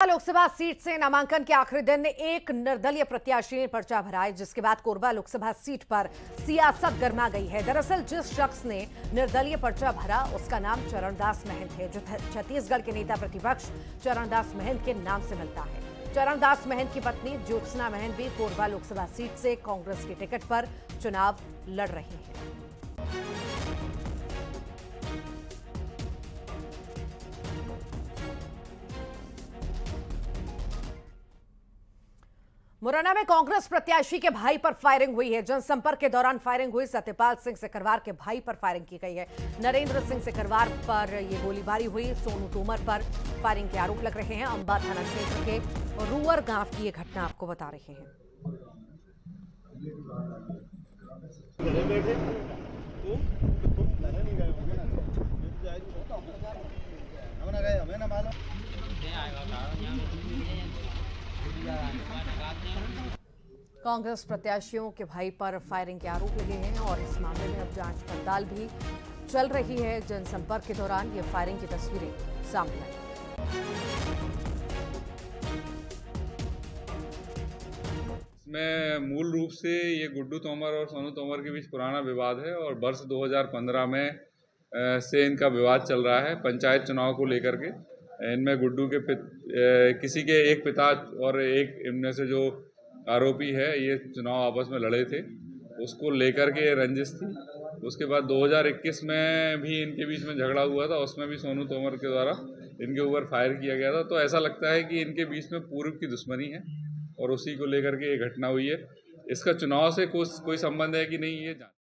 Lok Sabha seat से नामांकन के आखिरी दिन एक निर्दलीय प्रत्याशी ने पर्चा भरा है, जिसके बाद कोरबा लोकसभा सीट पर सियासत गर्मा गई है। दरअसल जिस शख्स ने निर्दलीय पर्चा भरा उसका नाम चरणदास महंत है, जो छत्तीसगढ़ के नेता प्रतिपक्ष चरणदास महंत के नाम से मिलता है। चरणदास महंत की पत्नी ज्योत्सना महंत भी कोरबा लोकसभा सीट से कांग्रेस की टिकट पर चुनाव लड़ रही है। मुरैना में कांग्रेस प्रत्याशी के भाई पर फायरिंग हुई है। जनसंपर्क के दौरान फायरिंग हुई। सत्यपाल सिंह सिकरवार के भाई पर फायरिंग की गई है। नरेंद्र सिंह सिकरवार पर यह गोलीबारी हुई। सोनू तोमर पर फायरिंग के आरोप लग रहे हैं। अंबा थाना क्षेत्र के रूअर गांव की यह घटना आपको बता रहे हैं। कांग्रेस प्रत्याशियों के भाई पर फायरिंग के आरोप लगे हैं और इस मामले में अब जांच पड़ताल भी चल रही है। जनसंपर्क के दौरान ये फायरिंग की तस्वीरें सामने आई। इसमें मूल रूप से ये गुड्डू तोमर और सोनू तोमर के बीच पुराना विवाद है और वर्ष 2015 में से इनका विवाद चल रहा है पंचायत चुनाव को लेकर के। इनमें गुड्डू के किसी के एक पिता और एक इनमें से जो आरोपी है ये चुनाव आपस में लड़े थे, उसको लेकर के रंजिश थी। उसके बाद 2021 में भी इनके बीच में झगड़ा हुआ था, उसमें भी सोनू तोमर के द्वारा इनके ऊपर फायर किया गया था। तो ऐसा लगता है कि इनके बीच में पूर्व की दुश्मनी है और उसी को लेकर के ये घटना हुई है। इसका चुनाव से कोई संबंध है कि नहीं, ये जान।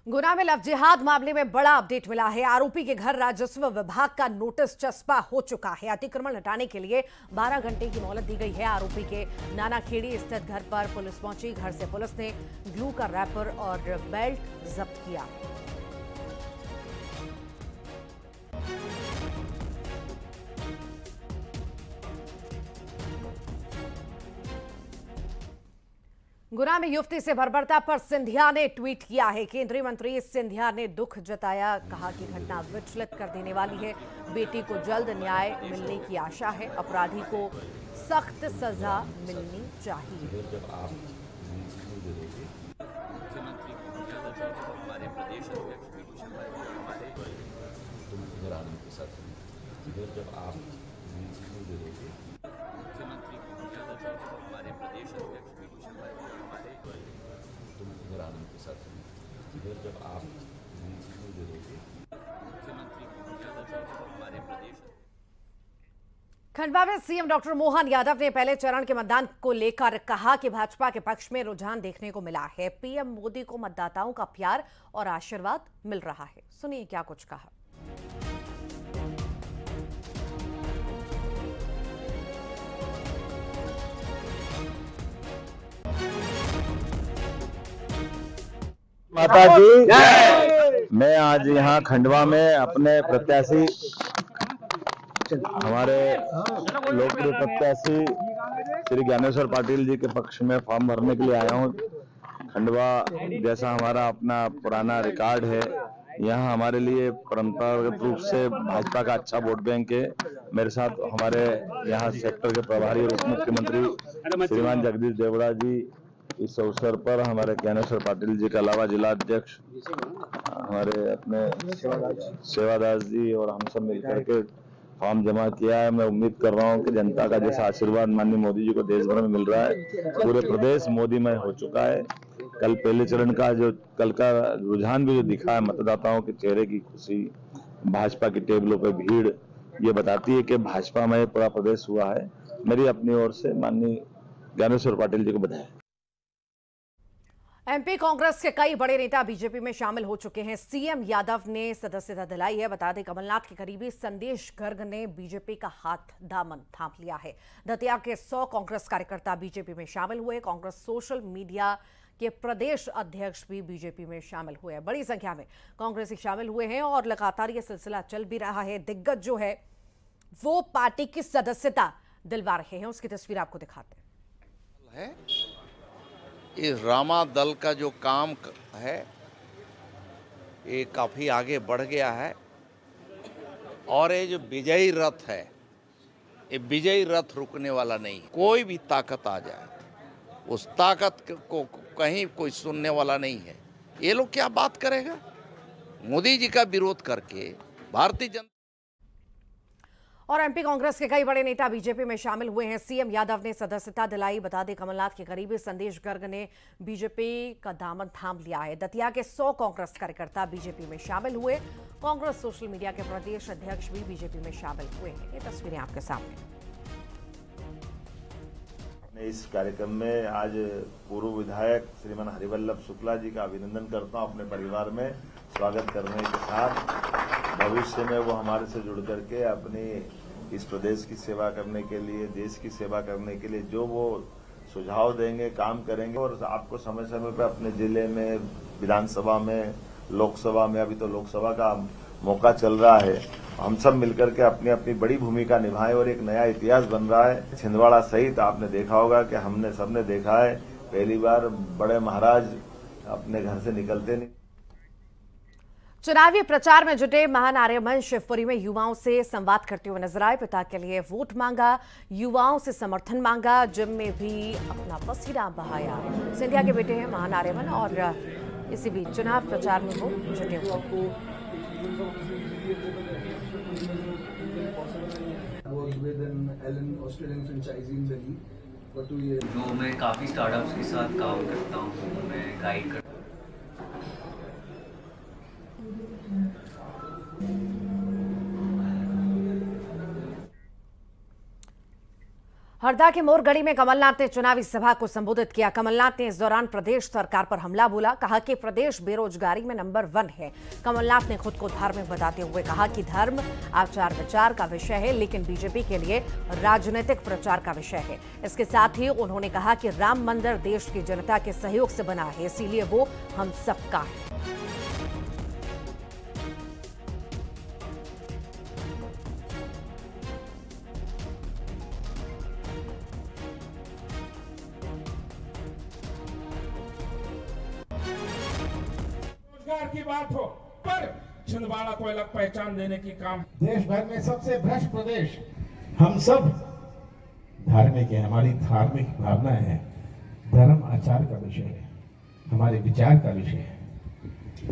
गुना में लव जिहाद मामले में बड़ा अपडेट मिला है। आरोपी के घर राजस्व विभाग का नोटिस चस्पा हो चुका है। अतिक्रमण हटाने के लिए 12 घंटे की मोहलत दी गई है। आरोपी के नानाखेड़ी स्थित घर पर पुलिस पहुंची। घर से पुलिस ने ग्लू का रैपर और बेल्ट जब्त किया। गुना में युवती से बर्बरता पर सिंधिया ने ट्वीट किया है। केंद्रीय मंत्री सिंधिया ने दुख जताया, कहा कि घटना विचलित कर देने वाली है। बेटी को जल्द न्याय मिलने की आशा है। अपराधी को सख्त सजा मिलनी चाहिए। खंडवा में सीएम डॉक्टर मोहन यादव ने पहले चरण के मतदान को लेकर कहा कि भाजपा के पक्ष में रुझान देखने को मिला है। पीएम मोदी को मतदाताओं का प्यार और आशीर्वाद मिल रहा है। सुनिए क्या कुछ कहा। माता जी, मैं आज यहाँ खंडवा में अपने प्रत्याशी हमारे लोकप्रिय प्रत्याशी श्री ज्ञानेश्वर पाटिल जी के पक्ष में फॉर्म भरने के लिए आया हूँ। खंडवा जैसा हमारा अपना पुराना रिकॉर्ड है, यहाँ हमारे लिए परंपरागत रूप से भाजपा का अच्छा वोट बैंक है। मेरे साथ हमारे यहाँ सेक्टर के प्रभारी और उप मुख्यमंत्री श्रीमान जगदीश देवड़ा जी, इस अवसर पर हमारे ज्ञानेश्वर पाटिल जी के अलावा जिला अध्यक्ष हमारे अपने सेवादास जी और हम सब मिलकर के फॉर्म जमा किया है। मैं उम्मीद कर रहा हूं कि जनता का जैसा आशीर्वाद माननीय मोदी जी को देश भर में मिल रहा है, पूरे प्रदेश मोदीमय हो चुका है। कल पहले चरण का जो कल का रुझान भी जो दिखा है, मतदाताओं के चेहरे की खुशी, भाजपा की टेबलों पर भीड़, ये बताती है कि भाजपा में पूरा प्रदेश हुआ है। मेरी अपनी ओर से माननीय ज्ञानेश्वर पाटिल जी को बधाई। एमपी कांग्रेस के कई बड़े नेता बीजेपी में शामिल हो चुके हैं। सीएम यादव ने सदस्यता दिलाई है। बता दें, कमलनाथ के करीबी संदेश गर्ग ने बीजेपी का हाथ दामन थाम लिया है। दतिया के 100 कांग्रेस कार्यकर्ता बीजेपी में शामिल हुए। कांग्रेस सोशल मीडिया के प्रदेश अध्यक्ष भी बीजेपी में शामिल हुए हैं। बड़ी संख्या में कांग्रेसी शामिल हुए हैं और लगातार ये सिलसिला चल भी रहा है। दिग्गज जो है वो पार्टी की सदस्यता दिलवा रहे हैं। उसकी तस्वीर आपको दिखाते हैं। इस रामा दल का जो काम है ये काफ़ी आगे बढ़ गया है और ये जो विजयी रथ है ये विजयी रथ रुकने वाला नहीं। कोई भी ताकत आ जाए, उस ताकत को कहीं कोई सुनने वाला नहीं है। ये लोग क्या बात करेगा? मोदी जी का विरोध करके भारतीय जनता। और एमपी कांग्रेस के कई बड़े नेता बीजेपी में शामिल हुए हैं। सीएम यादव ने सदस्यता दिलाई। बता दें, कमलनाथ के करीबी संदेश गर्ग ने बीजेपी का दामन थाम लिया है। दतिया के 100 कांग्रेस कार्यकर्ता बीजेपी में शामिल हुए। कांग्रेस सोशल मीडिया के प्रदेश अध्यक्ष भी बीजेपी में शामिल हुए हैं। ये तस्वीरें आपके सामने। इस कार्यक्रम में आज पूर्व विधायक श्रीमान हरिवल्लभ शुक्ला जी का अभिनंदन करता हूं। अपने परिवार में स्वागत करने के साथ भविष्य में वो हमारे से जुड़ करके अपनी इस प्रदेश की सेवा करने के लिए, देश की सेवा करने के लिए जो वो सुझाव देंगे, काम करेंगे। और आपको समय समय पर अपने जिले में, विधानसभा में, लोकसभा में, अभी तो लोकसभा का मौका चल रहा है, हम सब मिलकर के अपनी अपनी बड़ी भूमिका निभाएं और एक नया इतिहास बन रहा है। छिंदवाड़ा सहित आपने देखा होगा कि हमने सबने देखा है, पहली बार बड़े महाराज अपने घर से निकलते नहीं। चुनावी प्रचार में जुटे महानार्यमन शिवपुरी में युवाओं से संवाद करते हुए नजर आए। पिता के लिए वोट मांगा, युवाओं से समर्थन मांगा, जिम में भी अपना पसीना बहाया। सिंधिया के बेटे हैं महानार्यमन और इसी बीच चुनाव प्रचार में वो जुटे हुए। जो मैं काफ़ी स्टार्टअप्स के साथ काम करता हूँ, मैं गाइड करता हूँ। हरदा के मोरगढ़ी में कमलनाथ ने चुनावी सभा को संबोधित किया। कमलनाथ ने इस दौरान प्रदेश सरकार पर हमला बोला। कहा कि प्रदेश बेरोजगारी में नंबर 1 है। कमलनाथ ने खुद को धार्मिक बताते हुए कहा कि धर्म आचार विचार का विषय है, लेकिन बीजेपी के लिए राजनीतिक प्रचार का विषय है। इसके साथ ही उन्होंने कहा कि राम मंदिर देश की जनता के सहयोग से बना है, इसीलिए वो हम सबका है। की बात हो, पर छिंदवाड़ा को अलग पहचान देने की काम। देश भर में सबसे भ्रष्ट प्रदेश। हम सब धार्मिक है, हमारी धार्मिक भावना है, धर्म आचार का विषय है, हमारे विचार का विषय है,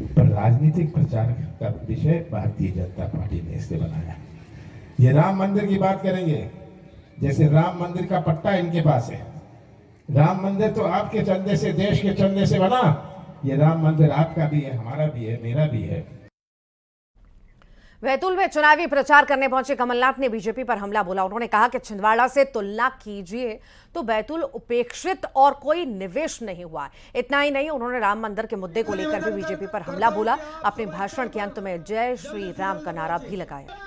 पर राजनीतिक प्रचार का विषय भारतीय जनता पार्टी ने इससे बनाया। ये राम मंदिर की बात करेंगे, जैसे राम मंदिर का पट्टा इनके पास है। राम मंदिर तो आपके चंदे से, देश के चंदे से बना। ये राम मंदिर आपका भी है, हमारा भी है, मेरा भी है। बैतूल में चुनावी प्रचार करने पहुंचे कमलनाथ ने बीजेपी पर हमला बोला। उन्होंने कहा कि छिंदवाड़ा से तुलना कीजिए तो बैतूल उपेक्षित और कोई निवेश नहीं हुआ। इतना ही नहीं, उन्होंने राम मंदिर के मुद्दे को लेकर भी बीजेपी पर हमला बोला। अपने भाषण के अंत में जय श्री राम का नारा भी लगाया।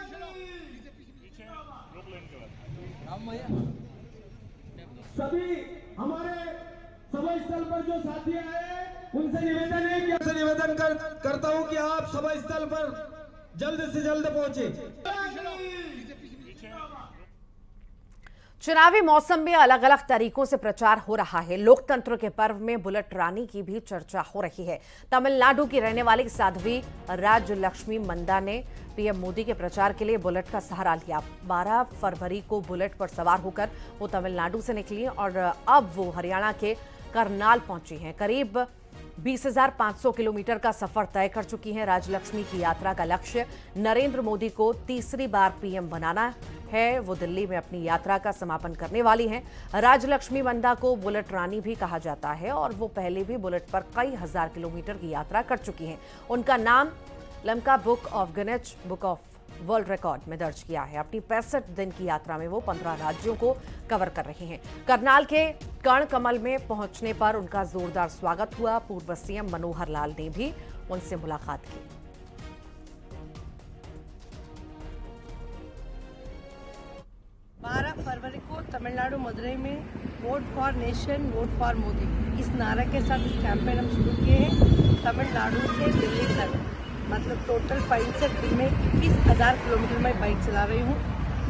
सभी हमारे सभा स्थल पर जो साथी आए, उनसे निवेदन है कि निवेदन करता हूं कि आप सभा स्थल पर जल्द से जल्द पहुंचे। चुनावी मौसम में अलग अलग तरीकों से प्रचार हो रहा है। लोकतंत्र के पर्व में बुलेट रानी की भी चर्चा हो रही है। तमिलनाडु की रहने वाली साध्वी राजलक्ष्मी मंदा ने पीएम मोदी के प्रचार के लिए बुलेट का सहारा लिया। 12 फरवरी को बुलेट पर सवार होकर वो तमिलनाडु से निकली और अब वो हरियाणा के करनाल पहुंची हैं। करीब 20,500 किलोमीटर का सफर तय कर चुकी हैं। राजलक्ष्मी की यात्रा का लक्ष्य नरेंद्र मोदी को तीसरी बार पीएम बनाना है। वो दिल्ली में अपनी यात्रा का समापन करने वाली हैं। राजलक्ष्मी मंदा को बुलेट रानी भी कहा जाता है और वो पहले भी बुलेट पर कई हजार किलोमीटर की यात्रा कर चुकी हैं। उनका नाम Limca book of Guinness book of world record में दर्ज किया है। अपनी 65 दिन की यात्रा में वो 15 राज्यों को कवर कर रही हैं। करनाल के कर्ण कमल में पहुंचने पर उनका जोरदार स्वागत हुआ। पूर्व सीएम मनोहर लाल ने भी उनसे मुलाकात की। फरवरी को तमिलनाडु मदुरई में vote for nation, vote for Modi, इस नारे के साथ इस कैंपेन हम शुरू किए हैं। तमिलनाडु से दिल्ली तक, मतलब टोटल 65 दिन में 21,000 किलोमीटर मैं बाइक चला रही हूँ।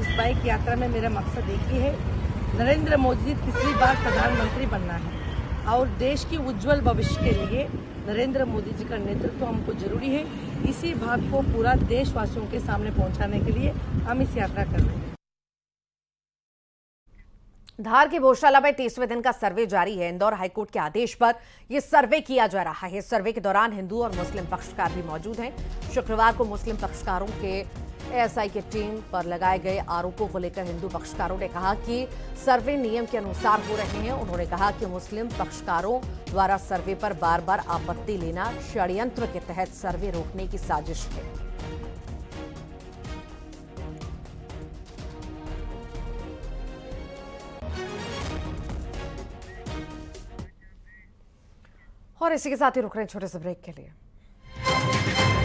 इस बाइक यात्रा में मेरा मकसद एक ही है, नरेंद्र मोदी तीसरी बार प्रधानमंत्री बनना है और देश की उज्जवल भविष्य के लिए नरेंद्र मोदी जी का नेतृत्व हमको जरूरी है। इसी बात को पूरा देशवासियों के सामने पहुंचाने के लिए हम इस यात्रा कर रहे हैं। धार के गौशाला में 30वें दिन का सर्वे जारी है। इंदौर हाईकोर्ट के आदेश पर यह सर्वे किया जा रहा है। सर्वे के दौरान हिंदू और मुस्लिम पक्षकार भी मौजूद हैं। शुक्रवार को मुस्लिम पक्षकारों के एएसआई की टीम पर लगाए गए आरोपों को लेकर हिंदू पक्षकारों ने कहा कि सर्वे नियम के अनुसार हो रहे हैं। उन्होंने कहा कि मुस्लिम पक्षकारों द्वारा सर्वे पर बार बार आपत्ति लेना षड्यंत्र के तहत सर्वे रोकने की साजिश है। और इसी के साथ ही रुक रहे हैं छोटे से ब्रेक के लिए।